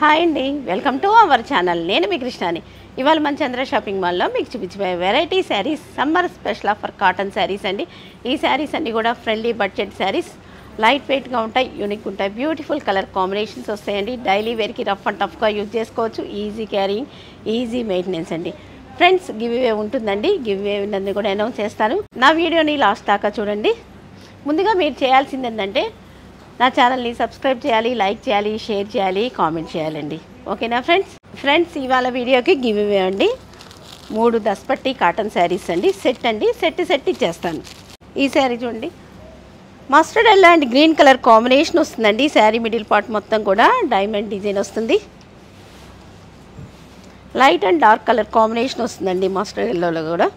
Hi అండి, welcome to our channel. నేను మీ కృష్ణాని. ఇవాళ మన చంద్ర షాపింగ్ మాల్లో మీకు చూపించబోయే variety saris summer special offer cotton saris అండి. ఈ శారీస్ అన్నీ కూడా ఫ్రెండ్లీ బడ్జెట్ శారీస్, లైట్ వెయిట్గా ఉంటాయి, యూనిక్ ఉంటాయి, బ్యూటిఫుల్ కలర్ కాంబినేషన్స్ వస్తాయండి. డైలీ వేర్కి రఫ్ అండ్ టఫ్గా యూజ్ చేసుకోవచ్చు. ఈజీ క్యారింగ్, ఈజీ మెయింటెనెన్స్ అండి. ఫ్రెండ్స్, గివ్ అవే ఉంటుందండి. గివ్ అవే ఉన్నది కూడా అనౌన్స్ చేస్తాను. నా వీడియోని లాస్ట్ దాకా చూడండి. ముందుగా మీరు చేయాల్సింది ఏంటంటే నా ఛానల్ని సబ్స్క్రైబ్ చేయాలి, లైక్ చేయాలి, షేర్ చేయాలి, కామెంట్ చేయాలండి. ఓకేనా ఫ్రెండ్స్ ఇవాళ వీడియోకి గివ్ అవే అండి. 3 దస్పట్టి కాటన్ శారీస్ అండి. సెట్ అండి, సెట్ ఇచ్చేస్తాను. ఈ శారీ చూడండి, mustard yellow and green colour combination వస్తుందండి. శారీ మిడిల్ పార్ట్ మొత్తం కూడా డైమండ్ డిజైన్ వస్తుంది. Light and dark colour combination వస్తుందండి. మస్టర్డ్ ఎల్లోలో కూడా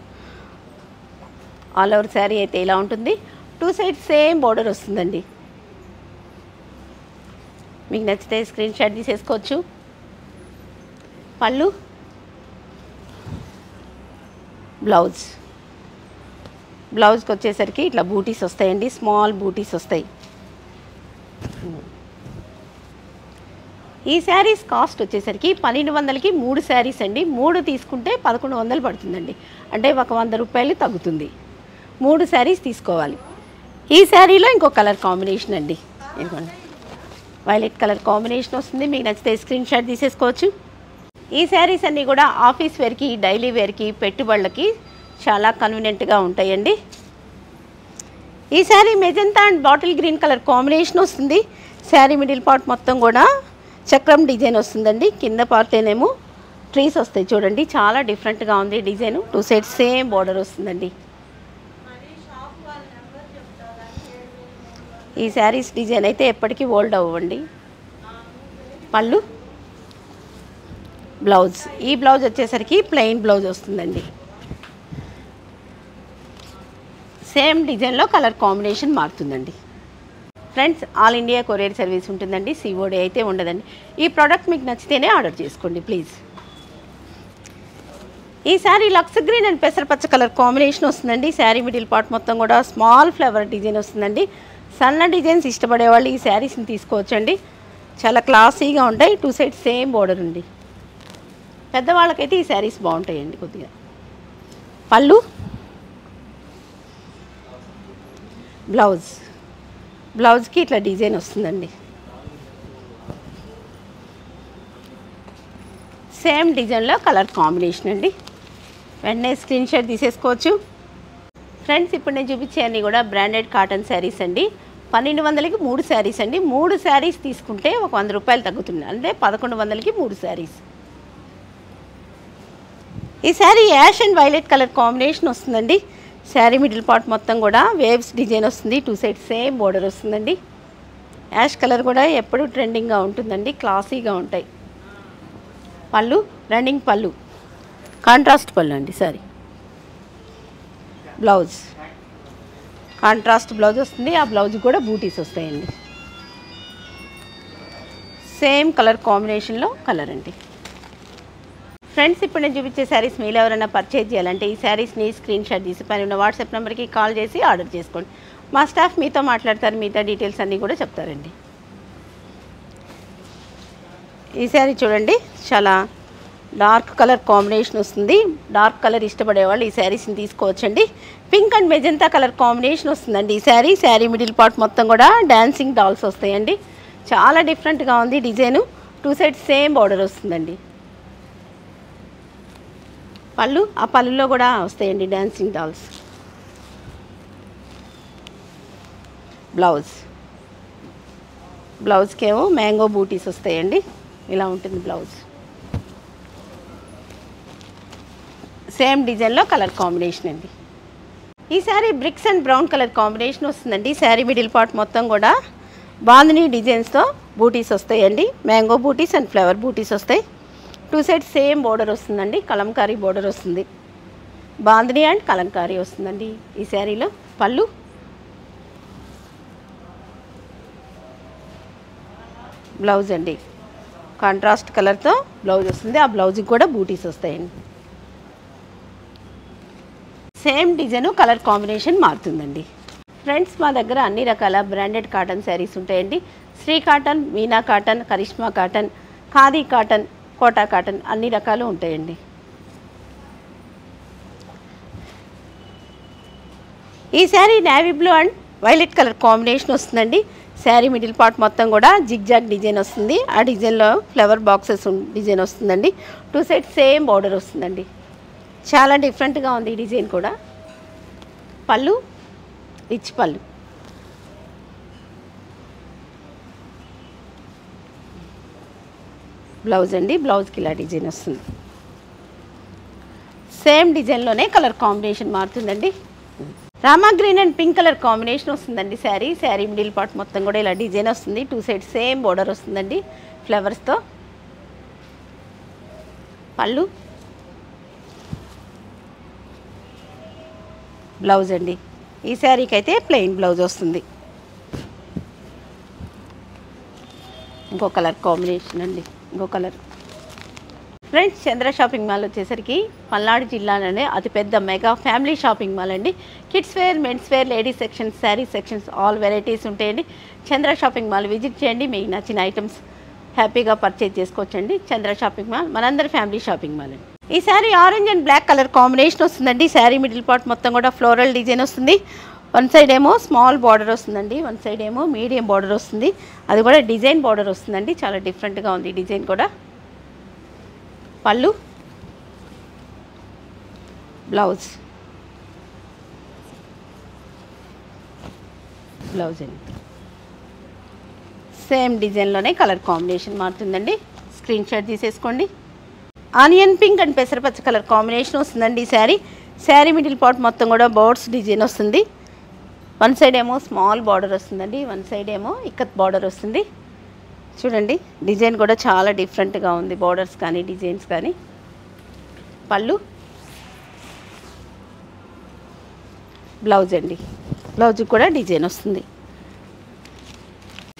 ఆల్ ఓవర్ శారీ అయితే ఇలా ఉంటుంది. 2 సైడ్స్ సేమ్ బోర్డర్ వస్తుందండి. మీకు నచ్చితే స్క్రీన్ షాట్ తీసేసుకోవచ్చు. పళ్ళు, బ్లౌజ్కి వచ్చేసరికి ఇట్లా బూటీస్ వస్తాయండి. స్మాల్ బూటీస్ వస్తాయి. ఈ శారీస్ కాస్ట్ వచ్చేసరికి 1200కి 3 శారీస్ అండి. 3 తీసుకుంటే 1100 పడుతుందండి. అంటే ఒక 100 రూపాయలు తగ్గుతుంది. 3 శారీస్ తీసుకోవాలి. ఈ శారీలో ఇంకో కలర్ కాంబినేషన్ అండి. ఇదిగోండి, వైలెట్ కలర్ కాంబినేషన్ వస్తుంది. మీకు నచ్చితే స్క్రీన్ షాట్ తీసేసుకోవచ్చు. ఈ శారీస్ అన్నీ కూడా ఆఫీస్ వేర్కి, డైలీ వేర్కి, పెట్టుబడులకి చాలా కన్వీనియంట్గా ఉంటాయండి. ఈ sari magenta and bottle green colour combination వస్తుంది. శారీ మిడిల్ పార్ట్ మొత్తం కూడా చక్రం డిజైన్ వస్తుందండి. కింద పార్టేనేమో ట్రీస్ వస్తాయి. చూడండి, చాలా డిఫరెంట్గా ఉంది డిజైన్. 2 సైడ్స్ సేమ్ బార్డర్ వస్తుందండి. ఈ శారీస్ డిజైన్ అయితే ఎప్పటికీ ఓల్డ్ అవ్వండి. పళ్ళు, బ్లౌజ్. ఈ బ్లౌజ్ వచ్చేసరికి ప్లెయిన్ బ్లౌజ్ వస్తుందండి. సేమ్ డిజైన్లో కలర్ కాంబినేషన్ మారుతుందండి. Friends, all India courier service ఉంటుందండి. సిఓడి అయితే ఉండదండి. ఈ ప్రోడక్ట్ మీకు నచ్చితేనే ఆర్డర్ చేసుకోండి ప్లీజ్. ఈ శారీ లక్స్ గ్రీన్ అండ్ పెసరపచ్చ కలర్ కాంబినేషన్ వస్తుందండి. శారీ మిడిల్ పార్ట్ మొత్తం కూడా స్మాల్ ఫ్లవర్ డిజైన్ వస్తుందండి. సన్న డిజైన్స్ ఇష్టపడే వాళ్ళు ఈ శారీస్ని తీసుకోవచ్చండి. చాలా క్లాసీగా ఉంటాయి. 2 సైడ్స్ సేమ్ బోర్డర్ ఉంది. పెద్దవాళ్ళకైతే ఈ శారీస్ బాగుంటాయండి కొద్దిగా. బ్లౌజ్కి ఇట్లా డిజైన్ వస్తుందండి. సేమ్ డిజైన్లో కలర్ కాంబినేషన్ అండి. వెంటనే స్క్రీన్ షాట్ తీసేసుకోవచ్చు. ఫ్రెండ్స్, ఇప్పుడు నేను చూపించే అన్నీ కూడా బ్రాండెడ్ కాటన్ శారీస్ అండి. 1200కి 3 శారీస్ అండి. 3 శారీస్ తీసుకుంటే ఒక 100 రూపాయలు తగ్గుతుంది. అంటే 1100కి 3 శారీస్. ఈ sari ash and violet colour combination వస్తుందండి. శారీ మిడిల్ పార్ట్ మొత్తం కూడా వేవ్స్ డిజైన్ వస్తుంది. 2 సైడ్స్ సేమ్ బోర్డర్ వస్తుందండి. యాష్ కలర్ కూడా ఎప్పుడు ట్రెండింగ్గా ఉంటుందండి. క్లాసీగా ఉంటాయి. పళ్ళు, రన్నింగ్ పళ్ళు, కాంట్రాస్ట్ పళ్ళు అండి. సారీ, బ్లౌజ్ కాంట్రాస్ట్ బ్లౌజ్ వస్తుంది. ఆ బ్లౌజ్ కూడా బూటీస్ వస్తాయండి. సేమ్ కలర్ కాంబినేషన్లో కలర్ అండి. ఫ్రెండ్స్, ఇప్పుడు నేను చూపించే శారీస్ మీరు ఎవరైనా పర్చేజ్ చేయాలంటే ఈ శారీస్ని స్క్రీన్ షాట్ తీసి పైన ఉన్న వాట్సాప్ నెంబర్కి కాల్ చేసి ఆర్డర్ చేసుకోండి. మా స్టాఫ్ మీతో మాట్లాడతారు. మిగతా డీటెయిల్స్ అన్నీ కూడా చెప్తారండి. ఈ శారీ చూడండి, చాలా డార్క్ కలర్ కాంబినేషన్ వస్తుంది. డార్క్ కలర్ ఇష్టపడే వాళ్ళు ఈ శారీస్ని తీసుకోవచ్చండి. Pink and magenta colour combination వస్తుందండి. ఈ శారీ మిడిల్ పార్ట్ మొత్తం కూడా డాన్సింగ్ డాల్స్ వస్తాయండి. చాలా డిఫరెంట్గా ఉంది డిజైను. 2 సైడ్స్ సేమ్ బార్డర్ వస్తుందండి. పళ్ళు, ఆ పళ్ళులో కూడా వస్తాయండి డాన్సింగ్ డాల్స్. బ్లౌజ్కేమో మ్యాంగో బూటీస్ వస్తాయండి. ఇలా ఉంటుంది బ్లౌజ్. సేమ్ డిజైన్లో కలర్ కాంబినేషన్ అండి. ఈ sari bricks and brown colour combination వస్తుందండి. శారీ మిడిల్ పార్ట్ మొత్తం కూడా బాందినీ డిజైన్స్తో బూటీస్ వస్తాయండి. మ్యాంగో బూటీస్ అండ్ ఫ్లవర్ బూటీస్ వస్తాయి. 2 సైడ్స్ సేమ్ బోర్డర్ వస్తుందండి. కలంకారీ బోర్డర్ వస్తుంది. బాందినీ అండ్ కలంకారీ వస్తుందండి ఈ శారీలో. పళ్ళు, బ్లౌజ్ అండి. కాంట్రాస్ట్ కలర్తో బ్లౌజ్ వస్తుంది. ఆ బ్లౌజ్కి కూడా బూటీస్ వస్తాయండి. సేమ్ డిజైన్ కలర్ కాంబినేషన్ మారుతుందండి. ఫ్రెండ్స్, మా దగ్గర అన్ని రకాల బ్రాండెడ్ కాటన్ శారీస్ ఉంటాయండి. Shri cotton, Meena cotton, Karishma cotton, khadi cotton, Kota cotton అన్ని రకాలు ఉంటాయండి. ఈ sari navy blue and violet colour combination వస్తుందండి. శారీ మిడిల్ పార్ట్ మొత్తం కూడా జిగ్జాగ్ డిజైన్ వస్తుంది. ఆ డిజైన్లో ఫ్లవర్ బాక్సెస్ డిజైన్ వస్తుందండి. 2 సైడ్స్ సేమ్ బార్డర్ వస్తుందండి. చాలా డిఫరెంట్గా ఉంది ఈ డిజైన్ కూడా. పళ్ళు రిచ్ పళ్ళు. బ్లౌజ్ అండి, బ్లౌజ్కి ఇలా డిజైన్ వస్తుంది. సేమ్ డిజైన్లోనే కలర్ కాంబినేషన్ మారుతుందండి. Rama green and pink colour combination వస్తుందండి. శారీ మిడిల్ పార్ట్ మొత్తం కూడా ఇలా డిజైన్ వస్తుంది. 2 సైడ్స్ సేమ్ బోర్డర్ వస్తుందండి ఫ్లవర్స్తో. పళ్ళు బ్లౌజ్ అండి. ఈ శారీకి అయితే ప్లెయిన్ బ్లౌజ్ వస్తుంది. ఇంకో కలర్ కాంబినేషన్ అండి, ఇంకో colour. Friends, Chandra shopping mall వచ్చేసరికి పల్నాడు జిల్లాలోనే అతిపెద్ద మెగా ఫ్యామిలీ షాపింగ్ మాల్ అండి. Kids wear, mens wear, ladies sections, sari sections all varieties ఉంటాయండి. చంద్ర షాపింగ్ మాల్ విజిట్ చేయండి. మీకు నచ్చిన ఐటమ్స్ హ్యాపీగా పర్చేజ్ చేసుకోవచ్చండి. చంద్ర షాపింగ్ మాల్ మనందరి ఫ్యామిలీ షాపింగ్ మాల్ అండి. ఈ sari orange and black colour combination వస్తుందండి. శారీ మిడిల్ పార్ట్ మొత్తం కూడా ఫ్లోరల్ డిజైన్ వస్తుంది. వన్ సైడ్ ఏమో స్మాల్ బార్డర్ వస్తుందండి, వన్ సైడ్ ఏమో మీడియం బార్డర్ వస్తుంది. అది కూడా డిజైన్ బార్డర్ వస్తుందండి. చాలా డిఫరెంట్గా ఉంది డిజైన్ కూడా. పళ్ళు బ్లౌజ్ అండి. సేమ్ డిజైన్లోనే కలర్ కాంబినేషన్ మారుతుందండి. స్క్రీన్ షాట్ తీసేసుకోండి. ఆనియన్ పింక్ అండ్ పెసరపచ్చ కలర్ కాంబినేషన్ వస్తుందండి. శారీ మిడిల్ పార్ట్ మొత్తం కూడా బర్డ్స్ డిజైన్ వస్తుంది. వన్ సైడ్ ఏమో స్మాల్ బార్డర్ వస్తుందండి, వన్ సైడ్ ఏమో ఇక్కత్ బార్డర్ వస్తుంది. చూడండి, డిజైన్ కూడా చాలా డిఫరెంట్గా ఉంది, బార్డర్స్ కానీ డిజైన్స్ కానీ. పళ్ళు బ్లౌజ్ అండి, బ్లౌజ్ కూడా డిజైన్ వస్తుంది.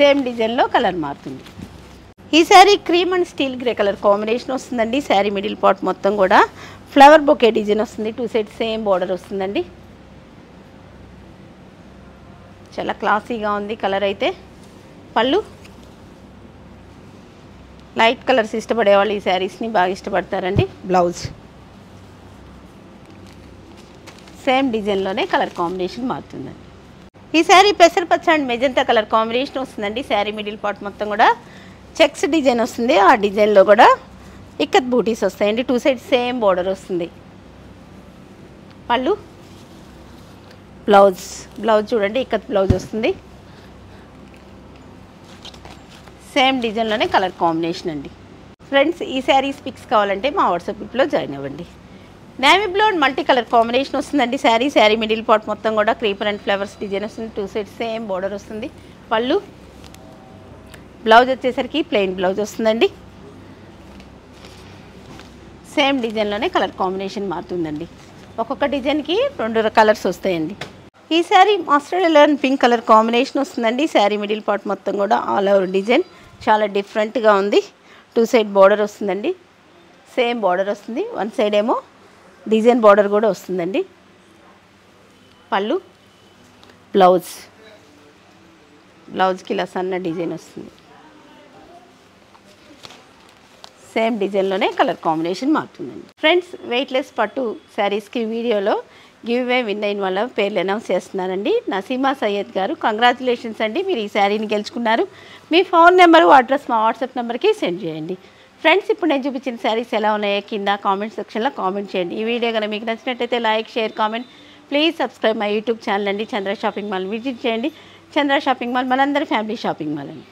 సేమ్ డిజైన్లో కలర్ మారుతుంది. ఈ sari cream and steel grey colour combination వస్తుందండి. శారీ మిడిల్ పార్ట్ మొత్తం కూడా ఫ్లవర్ బొకే డిజైన్ వస్తుంది. 2 సైడ్స్ సేమ్ బార్డర్ వస్తుందండి. చాలా క్లాసీగా ఉంది కలర్ అయితే. పళ్ళు లైట్ కలర్స్ ఇష్టపడే వాళ్ళు ఈ శారీస్ని బాగా ఇష్టపడతారండి. బ్లౌజ్ సేమ్ డిజైన్లోనే కలర్ కాంబినేషన్ మారుతుందండి. ఈ శారీ పెసరపచ్చ అండ్ మెజంతా కలర్ కాంబినేషన్ వస్తుందండి. శారీ మిడిల్ పార్ట్ మొత్తం కూడా చెక్స్ డిజైన్ వస్తుంది. ఆ డిజైన్లో కూడా ఇక్కత్ బూటీస్ వస్తాయండి. 2 సైడ్స్ సేమ్ బార్డర్ వస్తుంది. పళ్ళు బ్లౌజ్ చూడండి, ఇక్కత్ బ్లౌజ్ వస్తుంది. సేమ్ డిజైన్లోనే కలర్ కాంబినేషన్ అండి. ఫ్రెండ్స్, ఈ శారీస్ పిక్స్ కావాలంటే మా వాట్సాప్ గ్రూప్లో జాయిన్ అవ్వండి. Navy blue and multi colour combination వస్తుందండి. శారీ మిడిల్ పార్ట్ మొత్తం కూడా క్రీపర్ అండ్ ఫ్లవర్స్ డిజైన్ వస్తుంది. 2 సైడ్స్ సేమ్ బార్డర్ వస్తుంది. పళ్ళు బ్లౌజ్ వచ్చేసరికి ప్లెయిన్ బ్లౌజ్ వస్తుందండి. సేమ్ డిజైన్లోనే కలర్ కాంబినేషన్ మారుతుందండి. ఒక్కొక్క డిజైన్కి 2 కలర్స్ వస్తాయండి. ఈ sari mustard yellow and pink colour combination వస్తుందండి. శారీ మిడిల్ పార్ట్ మొత్తం కూడా ఆల్ ఓవర్ డిజైన్ చాలా డిఫరెంట్గా ఉంది. 2 సైడ్ బార్డర్ వస్తుందండి, సేమ్ బార్డర్ వస్తుంది. వన్ సైడ్ ఏమో డిజైన్ బార్డర్ కూడా వస్తుందండి. పళ్ళు బ్లౌజ్కి ఇలా సన్న డిజైన్ వస్తుంది. సేమ్ డిజైన్లోనే కలర్ కాంబినేషన్ మారుతుందండి. ఫ్రెండ్స్, వెయిట్లెస్ పట్టు శారీస్కి వీడియోలో గివ్ అవే విన్ అయిన వాళ్ళ పేర్లు అనౌన్స్ చేస్తున్నానండి. నసీమా సయ్యద్ గారు, కంగ్రాచులేషన్స్ అండి, మీరు ఈ శారీని గెలుచుకున్నారు. మీ ఫోన్ నెంబరు, అడ్రస్ మా వాట్సాప్ నెంబర్కి సెండ్ చేయండి. ఫ్రెండ్స్, ఇప్పుడు నేను చూపించిన శారీస్ ఎలా ఉన్నాయో కింద కామెంట్ సెక్షన్లో కామెంట్ చేయండి. ఈ వీడియో కనుక మీకు నచ్చినట్టయితే like, share, comment. Please subscribe my YouTube channel అండి. చంద్ర షాపింగ్ మాల్ విజిట్ చేయండి. చంద్ర షాపింగ్ మాల్ మనందరి ఫ్యామిలీ షాపింగ్ మాల్ అండి.